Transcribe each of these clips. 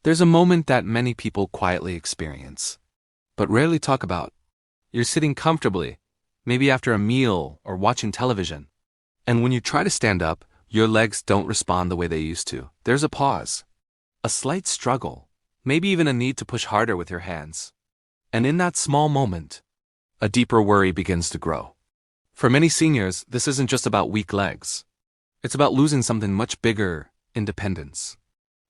There's a moment that many people quietly experience, but rarely talk about. You're sitting comfortably, maybe after a meal or watching television. And when you try to stand up, your legs don't respond the way they used to. There's a pause, a slight struggle, maybe even a need to push harder with your hands. And in that small moment, a deeper worry begins to grow. For many seniors, this isn't just about weak legs. It's about losing something much bigger: independence.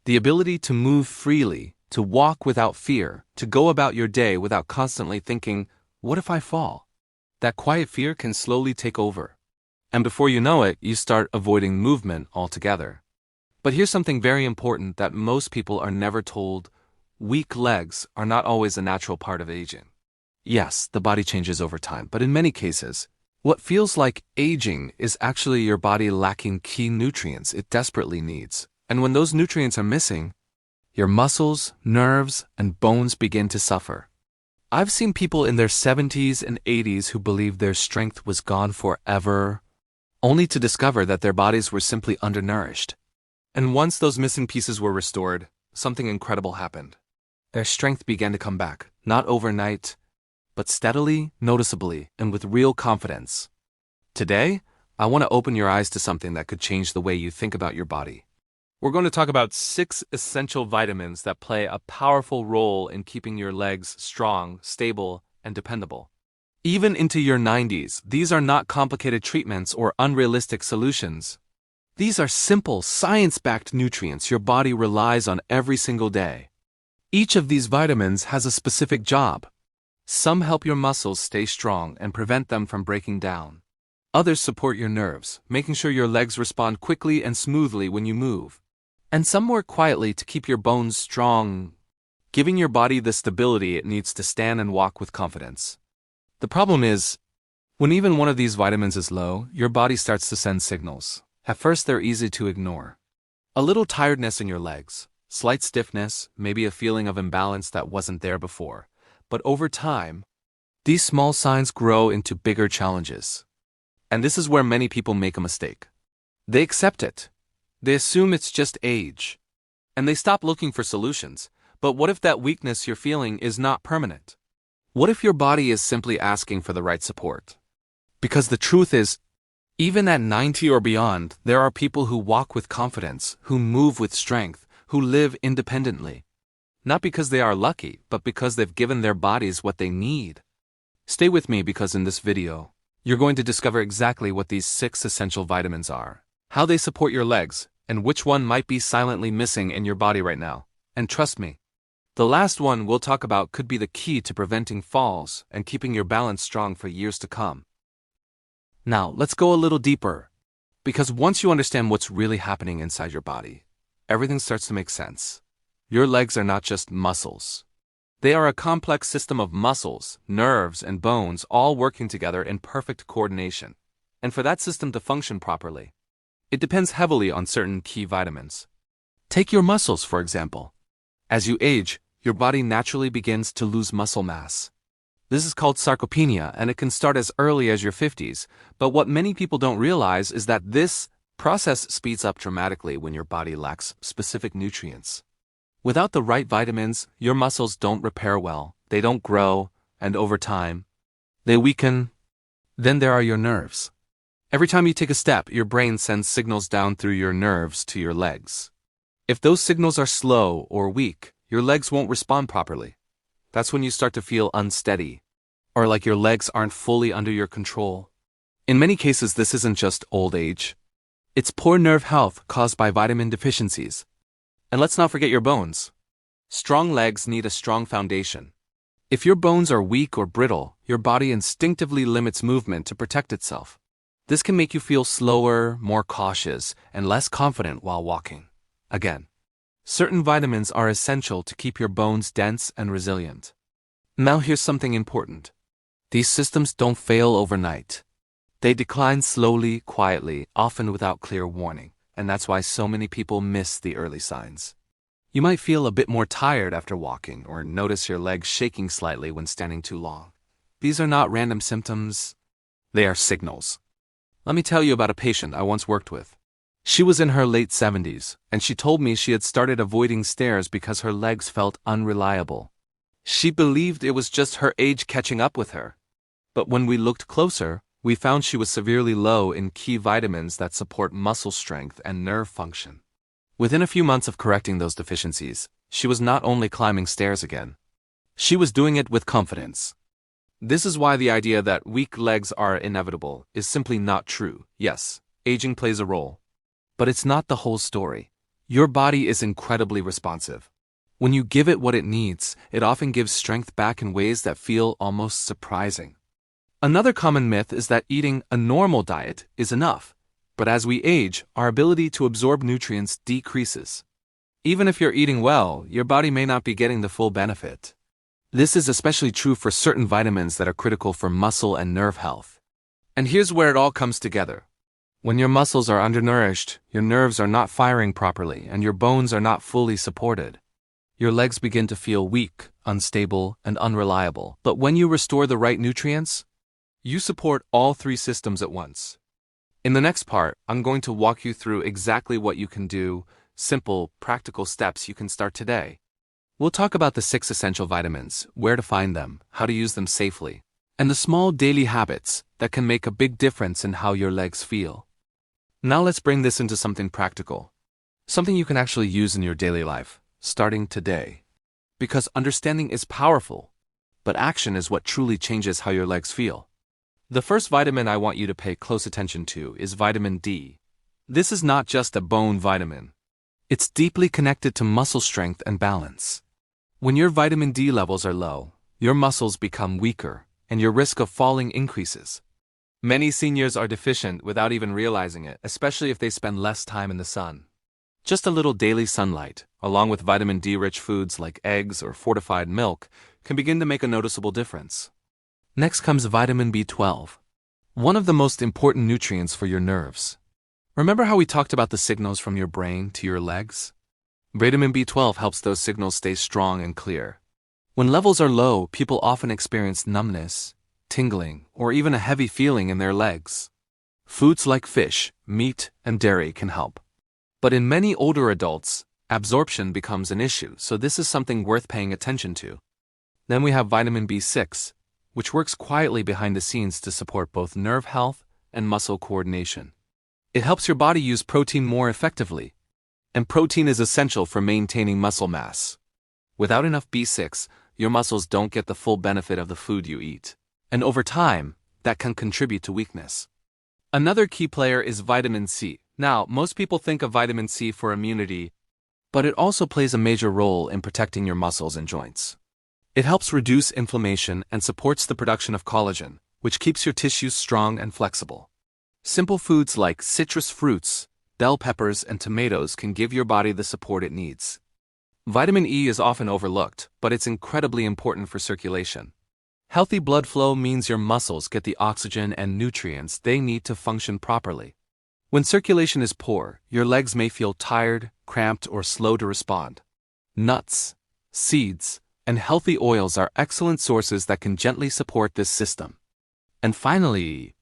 The ability to move freely, to walk without fear, to go about your day without constantly thinking, what if I fall? That quiet fear can slowly take over. And before you know it, you start avoiding movement altogether. But here's something very important that most people are never told: weak legs are not always a natural part of aging. Yes, the body changes over time, but in many cases, what feels like aging is actually your body lacking key nutrients it desperately needs. And when those nutrients are missing, your muscles, nerves, and bones begin to suffer. I've seen people in their 70s and 80s who believed their strength was gone forever, only to discover that their bodies were simply undernourished. And once those missing pieces were restored, something incredible happened. Their strength began to come back, not overnight, but steadily, noticeably, and with real confidence. Today, I want to open your eyes to something that could change the way you think about your body. We're going to talk about 6 essential vitamins that play a powerful role in keeping your legs strong, stable, and dependable. Even into your 90s, these are not complicated treatments or unrealistic solutions. These are simple, science-backed nutrients your body relies on every single day. Each of these vitamins has a specific job. Some help your muscles stay strong and prevent them from breaking down. Others support your nerves, making sure your legs respond quickly and smoothly when you move. And some work quietly to keep your bones strong, giving your body the stability it needs to stand and walk with confidence. The problem is, when even one of these vitamins is low, your body starts to send signals. At first, they're easy to ignore. A little tiredness in your legs, slight stiffness, maybe a feeling of imbalance that wasn't there before. But over time, these small signs grow into bigger challenges. And this is where many people make a mistake. They accept it. They assume it's just age. And they stop looking for solutions. But what if that weakness you're feeling is not permanent? What if your body is simply asking for the right support? Because the truth is, even at 90 or beyond, there are people who walk with confidence, who move with strength, who live independently. Not because they are lucky, but because they've given their bodies what they need. Stay with me, because in this video, you're going to discover exactly what these 6 essential vitamins are, how they support your legs, and which one might be silently missing in your body right now. And trust me, the last one we'll talk about could be the key to preventing falls and keeping your balance strong for years to come. Now, let's go a little deeper, because once you understand what's really happening inside your body, everything starts to make sense. Your legs are not just muscles. They are a complex system of muscles, nerves, and bones all working together in perfect coordination. And for that system to function properly, it depends heavily on certain key vitamins. Take your muscles, for example. As you age, your body naturally begins to lose muscle mass. This is called sarcopenia, and it can start as early as your 50s. But what many people don't realize is that this process speeds up dramatically when your body lacks specific nutrients. Without the right vitamins, your muscles don't repair well, they don't grow, and over time, they weaken. Then there are your nerves. Every time you take a step, your brain sends signals down through your nerves to your legs. If those signals are slow or weak, your legs won't respond properly. That's when you start to feel unsteady, or like your legs aren't fully under your control. In many cases, this isn't just old age. It's poor nerve health caused by vitamin deficiencies. And let's not forget your bones. Strong legs need a strong foundation. If your bones are weak or brittle, your body instinctively limits movement to protect itself. This can make you feel slower, more cautious, and less confident while walking. Again, certain vitamins are essential to keep your bones dense and resilient. Now here's something important. These systems don't fail overnight. They decline slowly, quietly, often without clear warning, and that's why so many people miss the early signs. You might feel a bit more tired after walking, or notice your legs shaking slightly when standing too long. These are not random symptoms. They are signals. Let me tell you about a patient I once worked with. She was in her late 70s, and she told me she had started avoiding stairs because her legs felt unreliable. She believed it was just her age catching up with her. But when we looked closer, we found she was severely low in key vitamins that support muscle strength and nerve function. Within a few months of correcting those deficiencies, she was not only climbing stairs again, she was doing it with confidence. This is why the idea that weak legs are inevitable is simply not true. Yes, aging plays a role, but it's not the whole story. Your body is incredibly responsive. When you give it what it needs, it often gives strength back in ways that feel almost surprising. Another common myth is that eating a normal diet is enough, but as we age, our ability to absorb nutrients decreases. Even if you're eating well, your body may not be getting the full benefit. This is especially true for certain vitamins that are critical for muscle and nerve health. And here's where it all comes together. When your muscles are undernourished, your nerves are not firing properly, and your bones are not fully supported. Your legs begin to feel weak, unstable, and unreliable. But when you restore the right nutrients, you support all three systems at once. In the next part, I'm going to walk you through exactly what you can do, simple, practical steps you can start today. We'll talk about the 6 essential vitamins, where to find them, how to use them safely, and the small daily habits that can make a big difference in how your legs feel. Now let's bring this into something practical. Something you can actually use in your daily life, starting today. Because understanding is powerful, but action is what truly changes how your legs feel. The first vitamin I want you to pay close attention to is vitamin D. This is not just a bone vitamin. It's deeply connected to muscle strength and balance. When your vitamin D levels are low, your muscles become weaker, and your risk of falling increases. Many seniors are deficient without even realizing it, especially if they spend less time in the sun. Just a little daily sunlight, along with vitamin D-rich foods like eggs or fortified milk, can begin to make a noticeable difference. Next comes vitamin B12, one of the most important nutrients for your nerves. Remember how we talked about the signals from your brain to your legs? Vitamin B12 helps those signals stay strong and clear. When levels are low, people often experience numbness, tingling, or even a heavy feeling in their legs. Foods like fish, meat, and dairy can help. But in many older adults, absorption becomes an issue, so this is something worth paying attention to. Then we have vitamin B6, which works quietly behind the scenes to support both nerve health and muscle coordination. It helps your body use protein more effectively, and protein is essential for maintaining muscle mass. Without enough B6, your muscles don't get the full benefit of the food you eat, and over time, that can contribute to weakness. Another key player is vitamin C. Now, most people think of vitamin C for immunity, but it also plays a major role in protecting your muscles and joints. It helps reduce inflammation and supports the production of collagen, which keeps your tissues strong and flexible. Simple foods like citrus fruits, bell peppers, and tomatoes can give your body the support it needs. Vitamin E is often overlooked, but it's incredibly important for circulation. Healthy blood flow means your muscles get the oxygen and nutrients they need to function properly. When circulation is poor, your legs may feel tired, cramped, or slow to respond. Nuts, seeds, and healthy oils are excellent sources that can gently support this system. And finally,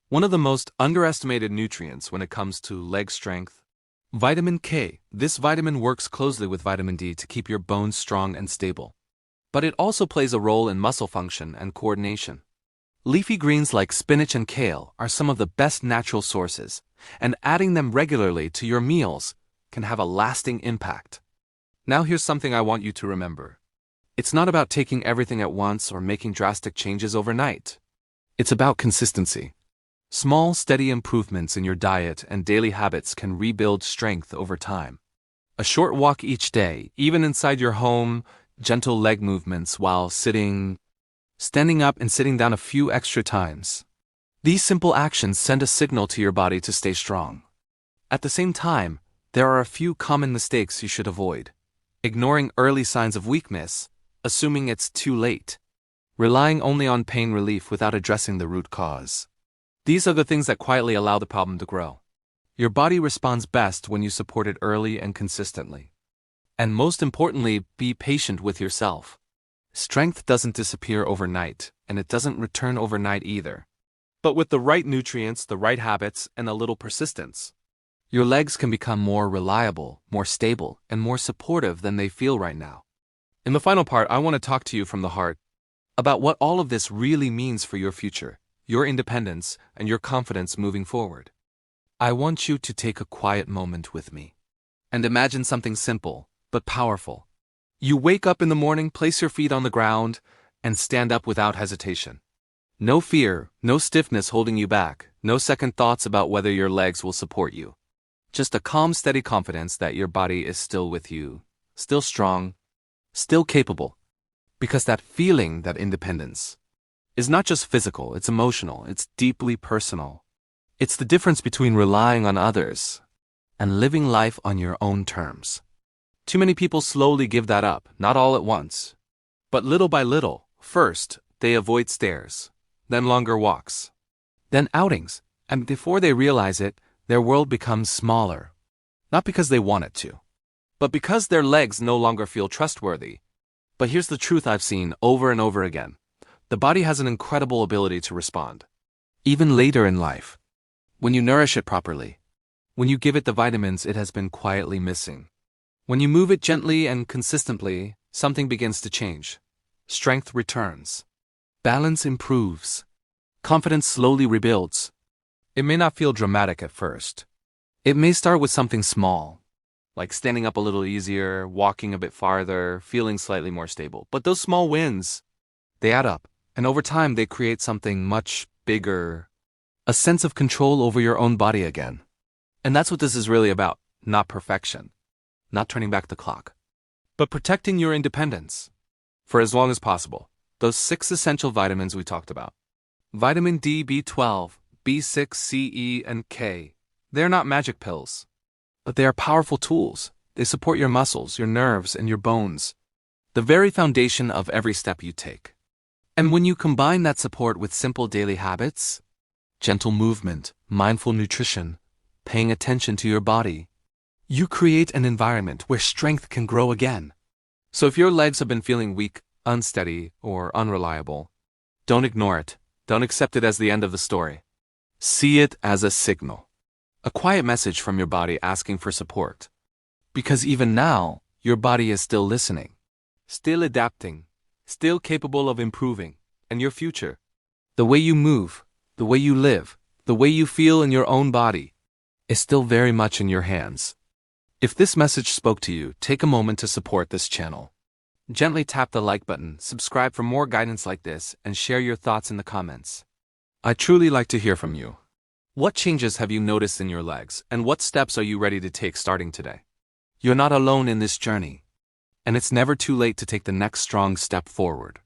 one of the most underestimated nutrients when it comes to leg strength, vitamin K. This vitamin works closely with vitamin D to keep your bones strong and stable. But it also plays a role in muscle function and coordination. Leafy greens like spinach and kale are some of the best natural sources, and adding them regularly to your meals can have a lasting impact. Now here's something I want you to remember. It's not about taking everything at once or making drastic changes overnight. It's about consistency. Small, steady improvements in your diet and daily habits can rebuild strength over time. A short walk each day, even inside your home, gentle leg movements while standing up and sitting down a few extra times. These simple actions send a signal to your body to stay strong. At the same time, there are a few common mistakes you should avoid. Ignoring early signs of weakness, assuming it's too late. Relying only on pain relief without addressing the root cause. These are the things that quietly allow the problem to grow. Your body responds best when you support it early and consistently. And most importantly, be patient with yourself. Strength doesn't disappear overnight, and it doesn't return overnight either. But with the right nutrients, the right habits, and a little persistence, Your legs can become more reliable, more stable, and more supportive than they feel right now. In the final part, I want to talk to you from the heart about what all of this really means for your future, your independence, and your confidence moving forward. I want you to take a quiet moment with me and imagine something simple but powerful. You wake up in the morning, place your feet on the ground, and stand up without hesitation. No fear, no stiffness holding you back, no second thoughts about whether your legs will support you. Just a calm, steady confidence that your body is still with you, still strong, still capable. Because that feeling, that independence, is not just physical, it's emotional, it's deeply personal. It's the difference between relying on others and living life on your own terms. Too many people slowly give that up, not all at once, but little by little. First, they avoid stairs, then longer walks, then outings, and before they realize it, their world becomes smaller. Not because they want it to, but because their legs no longer feel trustworthy. But here's the truth I've seen over and over again. The body has an incredible ability to respond, even later in life. When you nourish it properly, when you give it the vitamins it has been quietly missing, when you move it gently and consistently, something begins to change. Strength returns. Balance improves. Confidence slowly rebuilds. It may not feel dramatic at first. It may start with something small, like standing up a little easier, walking a bit farther, feeling slightly more stable. But those small wins, they add up, and over time they create something much bigger, a sense of control over your own body again. And that's what this is really about, not perfection, not turning back the clock, but protecting your independence for as long as possible. Those 6 essential vitamins we talked about. Vitamin D, B12, B6, C, E, and K. They're not magic pills, but they are powerful tools. They support your muscles, your nerves, and your bones, the very foundation of every step you take. And when you combine that support with simple daily habits, gentle movement, mindful nutrition, paying attention to your body, you create an environment where strength can grow again. So if your legs have been feeling weak, unsteady, or unreliable, don't ignore it. Don't accept it as the end of the story. See it as a signal, a quiet message from your body asking for support. Because even now, your body is still listening, still adapting, still capable of improving. And your future, the way you move, the way you live, the way you feel in your own body, is still very much in your hands. If this message spoke to you, take a moment to support this channel. Gently tap the like button, subscribe for more guidance like this, and share your thoughts in the comments. I'd truly like to hear from you. What changes have you noticed in your legs, and what steps are you ready to take starting today? You're not alone in this journey, and it's never too late to take the next strong step forward.